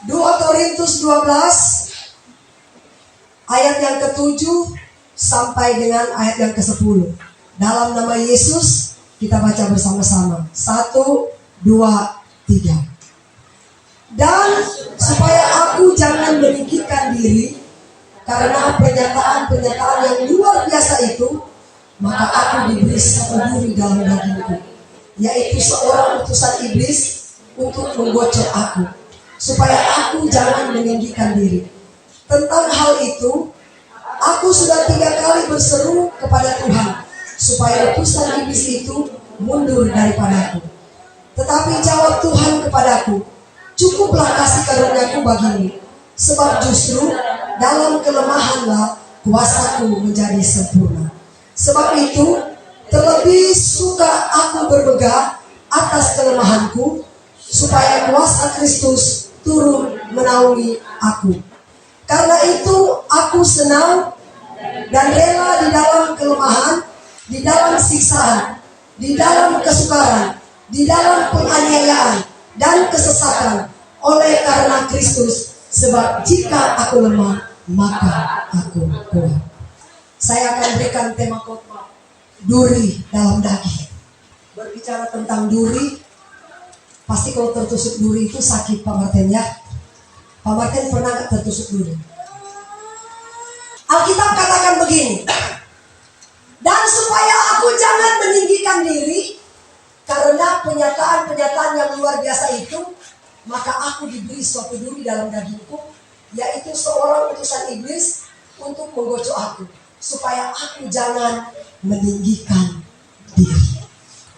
2 Korintus 12 ayat yang ke-7 sampai dengan ayat yang ke-10. Dalam nama Yesus kita baca bersama-sama. 1, 2, 3. Dan supaya aku jangan meninggikan diri karena pernyataan-pernyataan yang luar biasa itu, maka aku diberi satu duri dalam dagingku, yaitu seorang utusan iblis untuk menggocok aku, supaya aku jangan meninggikan diri. Tentang hal itu, aku sudah 3 kali berseru kepada Tuhan, supaya utusan iblis itu mundur daripadaku. Tetapi jawab Tuhan kepadaku, cukuplah kasih karunia-Ku bagimu, sebab justru dalam kelemahanlah kuasaku menjadi sempurna. Sebab itu, terlebih suka aku bermegah atas kelemahanku, supaya kuasa Kristus turun menaungi aku. Karena itu aku senang dan rela di dalam kelemahan, di dalam siksaan, di dalam kesukaran, di dalam penganiayaan dan kesesatan oleh karena Kristus. Sebab jika aku lemah, maka aku kuat. Saya akan berikan tema khotbah, duri dalam daging. Berbicara tentang duri, pasti kalau tertusuk duri itu sakit, Pak Martin ya. Pak Martin pernah gak tertusuk duri? Alkitab katakan begini, dan supaya aku jangan meninggikan diri karena pernyataan-pernyataan yang luar biasa itu, maka aku diberi suatu duri dalam dagingku, yaitu seorang utusan iblis untuk menggocok aku, supaya aku jangan meninggikan diri.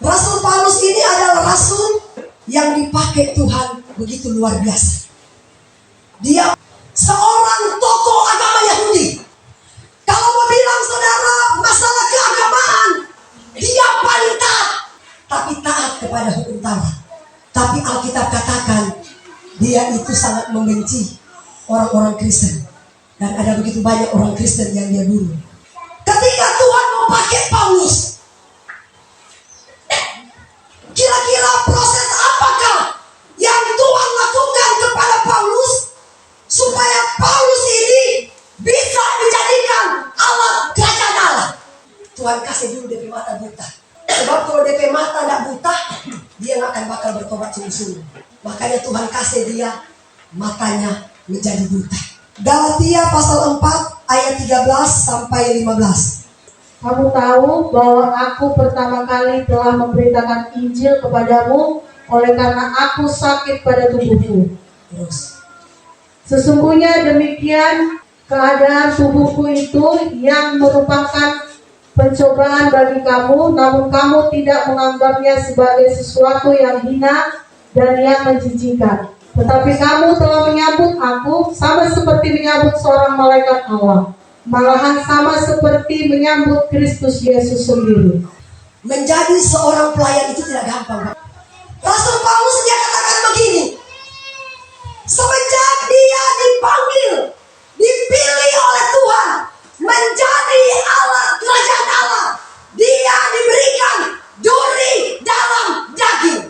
Rasul Paulus ini adalah rasul yang dipakai Tuhan begitu luar biasa. Dia seorang tokoh agama Yahudi. Kalau mau bilang saudara masalah keagamaan, dia paling taat, tapi taat kepada hukum Taurat. Tapi Alkitab katakan dia itu sangat membenci orang-orang Kristen, dan ada begitu banyak orang Kristen yang dia bunuh. Ketika Tuhan mau pakai Paulus, kira-kira proses apakah yang Tuhan lakukan kepada Paulus supaya Paulus ini bisa dijadikan alat kerajaan Allah? Tuhan kasih dulu DP mata buta. Sebab kalau DP mata tidak buta, dia nggak akan bakal bertobat sungguh-sungguh. Makanya Tuhan kasih dia matanya menjadi buta. Galatia pasal 4 ayat 13 sampai 15. Kamu tahu bahwa aku pertama kali telah memberitakan Injil kepadamu oleh karena aku sakit pada tubuhku. Terus. Sesungguhnya demikian keadaan tubuhku itu yang merupakan pencobaan bagi kamu, namun kamu tidak menganggapnya sebagai sesuatu yang hina dan yang menjijikkan. Tetapi kamu telah menyambut aku sama seperti menyambut seorang malaikat Allah. Malahan sama seperti menyambut Kristus Yesus sendiri. Menjadi seorang pelayan itu tidak gampang. Rasul Paulus dia katakan begini, semenjak dia dipanggil, dipilih oleh Tuhan menjadi alat kerajaan Allah, dia diberikan duri dalam daging,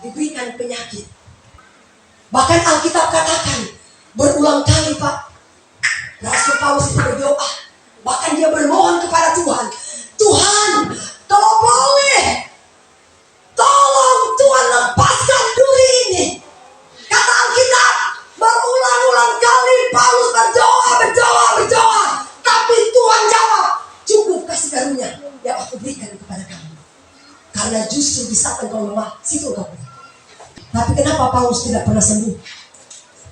diberikan penyakit. Bahkan Alkitab katakan berulang kali, Pak, Rasul Paulus itu berdoa, bahkan dia bermohon kepada Tuhan, Tuhan, kalau boleh, tolong Tuhan lepaskan duri ini. Kata Alkitab, berulang-ulang kali Paulus berdoa, tapi Tuhan jawab, cukup kasih karunia yang aku berikan kepada kamu. Karena justru di saat engkau lemah, situ engkau kuat. Tapi kenapa Paulus tidak pernah sembuh?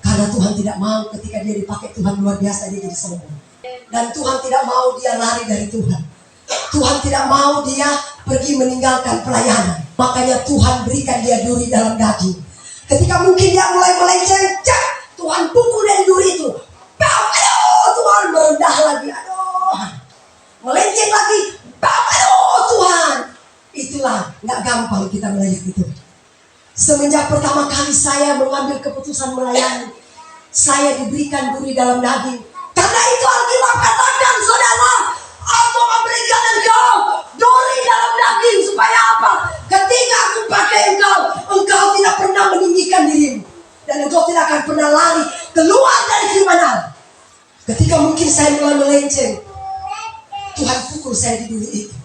Karena Tuhan tidak mau ketika dia dipakai Tuhan luar biasa dia jadi sombong. Dan Tuhan tidak mau dia lari dari Tuhan. Tuhan tidak mau dia pergi meninggalkan pelayanan. Makanya Tuhan berikan dia duri dalam daging. Ketika mungkin dia mulai melenceng, Tuhan pukul dari duri itu. Aduh, Tuhan merendah lagi. Aduh, melenceng lagi. Aduh, Tuhan. Itulah gak gampang kita melayani itu. Semenjak pertama kali saya mengambil keputusan melayani, saya diberikan duri dalam daging. Karena itu Alkitab katakan, saudara, aku memberikan engkau duri dalam daging. Supaya apa? Ketika aku pakai engkau tidak pernah meninggikan dirimu. dan engkau tidak akan pernah lari keluar dari firman Allah. Ketika mungkin saya mulai melenceng, Tuhan pukul saya di duri itu.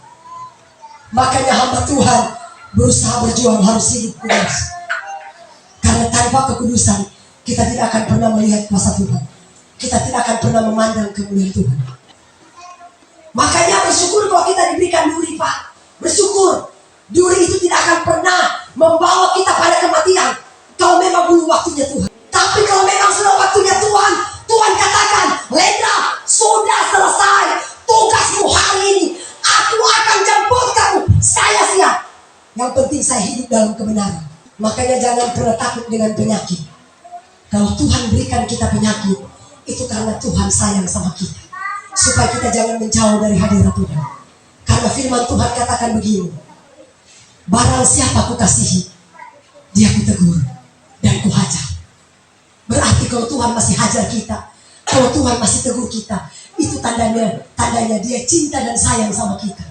Makanya hamba Tuhan berusaha berjuang harus hidup kudus. Karena tanpa kekudusan kita tidak akan pernah melihat kuasa Tuhan. Kita tidak akan pernah memandang kemuliaan Tuhan. Makanya bersyukur kalau kita diberikan duri, Pak. Bersyukur. Duri itu tidak akan pernah membawa kita pada kematian kalau memang belum waktunya Tuhan. Tapi kalau memang sudah waktunya Tuhan, Tuhan katakan, Lenda, sudah selesai tugasmu hari ini. Aku akan jemput kamu. Saya siap. Yang penting saya hidup dalam kebenaran. Makanya jangan pernah takut dengan penyakit. Kalau Tuhan berikan kita penyakit, itu karena Tuhan sayang sama kita. Supaya kita jangan menjauh dari hadirat Tuhan. Karena firman Tuhan katakan begini, barang siapa ku kasihi, dia ku tegur dan ku hajar. Berarti kalau Tuhan masih hajar kita, kalau Tuhan masih tegur kita, itu tandanya dia cinta dan sayang sama kita.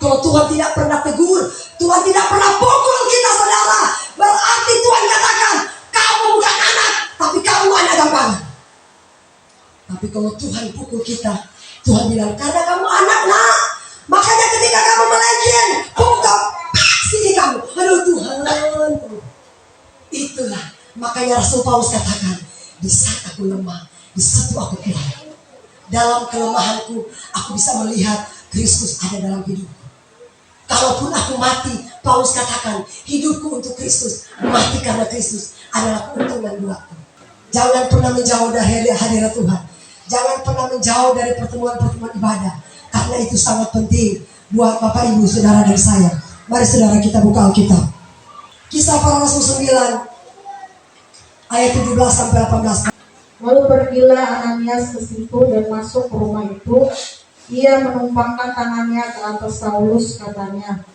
Kalau Tuhan tidak pernah tegur, Tuhan tidak pernah pukul kita, saudara, berarti Tuhan katakan, kamu bukan anak, tapi kamu anak gampangan. Tapi kalau Tuhan pukul kita, Tuhan bilang, karena kamu anak, nak, makanya ketika kamu melenceng, pukul sini kamu. Aduh Tuhan. Itulah makanya Rasul Paulus katakan, di saat aku lemah, di situ aku kuat. Dalam kelemahanku, aku bisa melihat Kristus ada dalam hidupku. Kalaupun aku mati, Paulus katakan, hidupku untuk Kristus, mati karena Kristus adalah keuntungan buatku. Jangan pernah menjauh dari hadirat Tuhan. Jangan pernah menjauh dari pertemuan-pertemuan ibadah. Karena itu sangat penting buat Bapak Ibu, Saudara dan saya. Mari saudara kita buka Alkitab. Kisah Para Rasul 9 ayat 17 sampai 18. Lalu pergilah Ananias ke situ dan masuk ke rumah itu. Ia menumpangkan tangannya ke atas Saulus, katanya,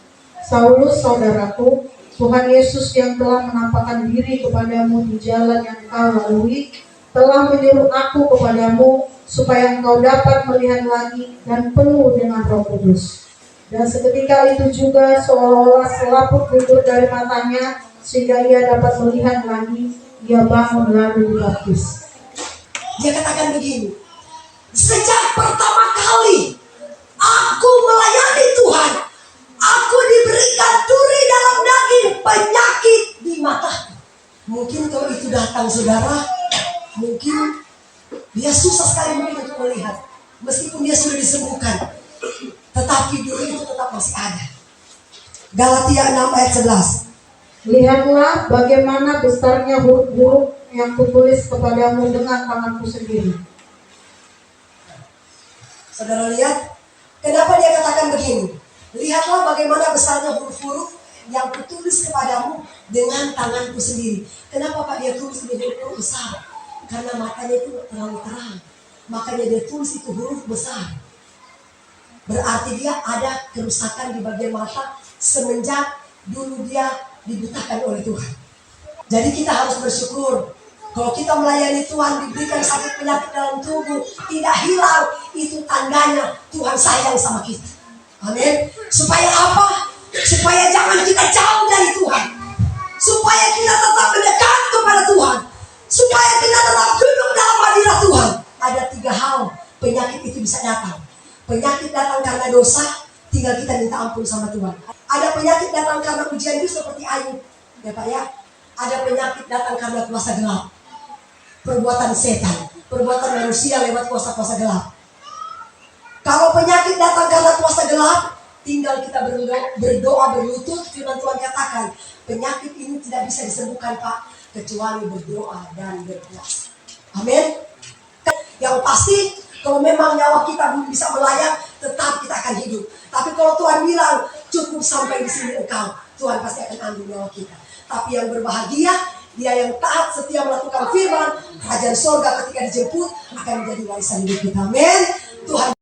Saulus, saudaraku, Tuhan Yesus yang telah menampakkan diri kepadamu di jalan yang kau lalui, telah menyuruh aku kepadamu, supaya engkau dapat melihat lagi dan penuh dengan Roh Kudus. Dan seketika itu juga seolah-olah selaput gugur dari matanya, sehingga ia dapat melihat lagi. Ia bangun lalu dibaptis. Dia katakan begini, sejak pertama kali aku melayani Tuhan, aku diberikan duri dalam daging, penyakit di mata. Mungkin kalau itu datang saudara, mungkin dia susah sekali mungkin untuk melihat. Meskipun dia sudah disembuhkan, tetapi duri itu tetap masih ada. Galatia 6 ayat 11. Lihatlah bagaimana besarnya huruf-huruf yang kutulis kepadamu dengan tanganku sendiri. Saudara lihat, kenapa dia katakan begini? Lihatlah bagaimana besarnya huruf-huruf yang kutulis kepadamu dengan tanganku sendiri. Kenapa Pak dia tulis ini huruf besar? Karena matanya itu terlalu terang. Makanya dia tulis itu huruf besar. Berarti dia ada kerusakan di bagian mata semenjak dulu dia dibutakan oleh Tuhan. Jadi kita harus bersyukur. Kalau kita melayani Tuhan, diberikan sakit penyakit dalam tubuh, tidak hilang, itu tandanya Tuhan sayang sama kita. Amin. Supaya apa? Supaya jangan kita jauh dari Tuhan. Supaya kita tetap mendekat kepada Tuhan. Supaya kita tetap duduk dalam hadirat Tuhan. Ada 3 hal penyakit itu bisa datang. Penyakit datang karena dosa, tinggal kita minta ampun sama Tuhan. Ada penyakit datang karena ujian itu seperti Ayub, ya Pak ya. Ada penyakit datang karena kuasa gelap, perbuatan setan, perbuatan manusia lewat kuasa-kuasa gelap. Kalau penyakit datang karena kuasa gelap, tinggal kita berdoa berlutut. Firman Tuhan katakan, penyakit ini tidak bisa disembuhkan Pak, kecuali berdoa dan berpuasa. Amin. Yang pasti, kalau memang nyawa kita belum bisa melayang, tetap kita akan hidup. Tapi kalau Tuhan bilang, cukup sampai di sini engkau, Tuhan pasti akan ambil nyawa kita. Tapi yang berbahagia, dia yang taat setia melakukan firman, kerajaan sorga ketika dijemput akan menjadi warisan hidup kita. Amin. Tuhan